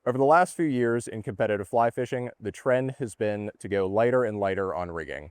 Over the last few years in competitive fly fishing, the trend has been to go lighter and lighter on rigging.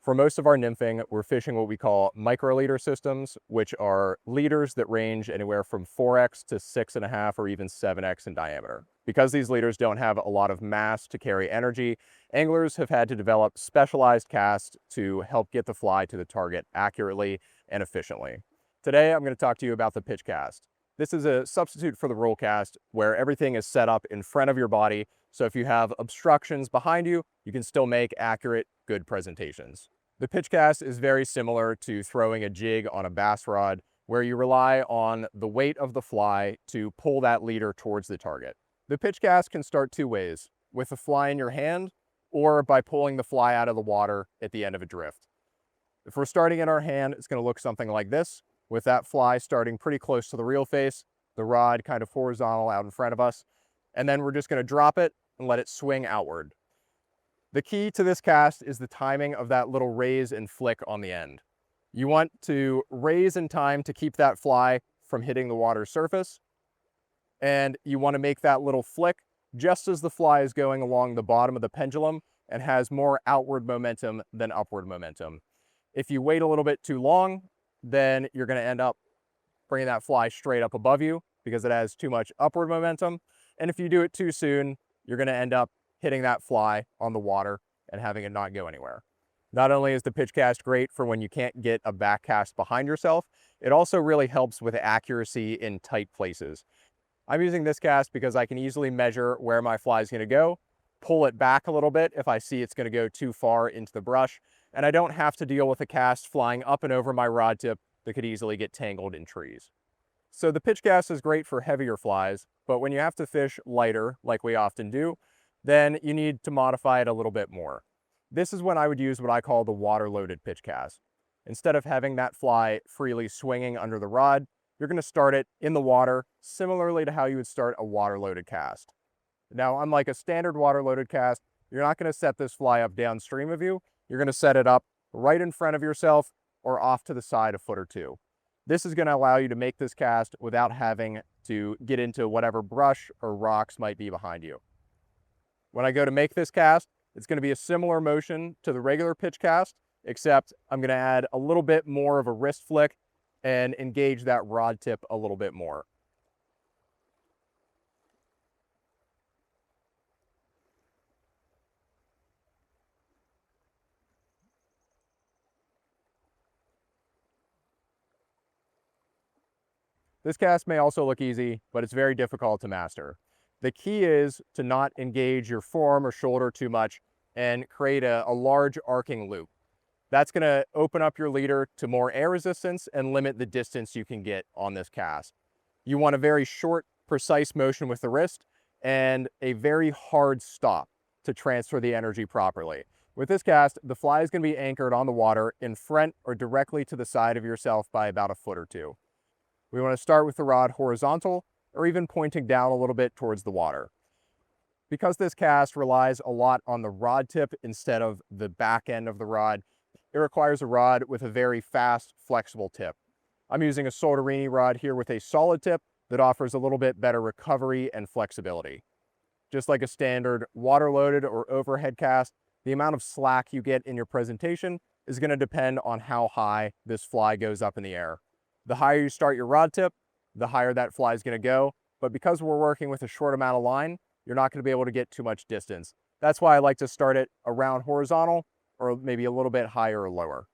For most of our nymphing, we're fishing what we call micro-leader systems, which are leaders that range anywhere from 4x to 6.5 or even 7x in diameter. Because these leaders don't have a lot of mass to carry energy, anglers have had to develop specialized casts to help get the fly to the target accurately and efficiently. Today, I'm going to talk to you about the pitch cast. This is a substitute for the roll cast where everything is set up in front of your body. So if you have obstructions behind you, you can still make accurate, good presentations. The pitch cast is very similar to throwing a jig on a bass rod where you rely on the weight of the fly to pull that leader towards the target. The pitch cast can start two ways, with the fly in your hand or by pulling the fly out of the water at the end of a drift. If we're starting in our hand, it's going to look something like this, with that fly starting pretty close to the reel face, the rod kind of horizontal out in front of us, and then we're just going to drop it and let it swing outward. The key to this cast is the timing of that little raise and flick on the end. You want to raise in time to keep that fly from hitting the water surface, and you want to make that little flick just as the fly is going along the bottom of the pendulum and has more outward momentum than upward momentum. If you wait a little bit too long, then you're going to end up bringing that fly straight up above you because it has too much upward momentum. And if you do it too soon, you're going to end up hitting that fly on the water and having it not go anywhere. Not only is the pitch cast great for when you can't get a back cast behind yourself, it also really helps with accuracy in tight places. I'm using this cast because I can easily measure where my fly is going to go, pull it back a little bit if I see it's going to go too far into the brush, and I don't have to deal with a cast flying up and over my rod tip that could easily get tangled in trees. So the pitch cast is great for heavier flies, but when you have to fish lighter, like we often do, then you need to modify it a little bit more. This is when I would use what I call the water-loaded pitch cast. Instead of having that fly freely swinging under the rod, you're going to start it in the water, similarly to how you would start a water-loaded cast. Now, unlike a standard water-loaded cast, you're not going to set this fly up downstream of you. You're going to set it up right in front of yourself or off to the side a foot or two. This is going to allow you to make this cast without having to get into whatever brush or rocks might be behind you. When I go to make this cast, it's going to be a similar motion to the regular pitch cast, except I'm going to add a little bit more of a wrist flick and engage that rod tip a little bit more. This cast may also look easy, but it's very difficult to master. The key is to not engage your forearm or shoulder too much and create a large arcing loop. That's going to open up your leader to more air resistance and limit the distance you can get on this cast. You want a very short, precise motion with the wrist and a very hard stop to transfer the energy properly. With this cast, the fly is going to be anchored on the water in front or directly to the side of yourself by about a foot or two. We want to start with the rod horizontal or even pointing down a little bit towards the water. Because this cast relies a lot on the rod tip instead of the back end of the rod, it requires a rod with a very fast, flexible tip. I'm using a Solderini rod here with a solid tip that offers a little bit better recovery and flexibility. Just like a standard water-loaded or overhead cast, the amount of slack you get in your presentation is going to depend on how high this fly goes up in the air. The higher you start your rod tip, the higher that fly is going to go. But because we're working with a short amount of line, you're not going to be able to get too much distance. That's why I like to start it around horizontal or maybe a little bit higher or lower.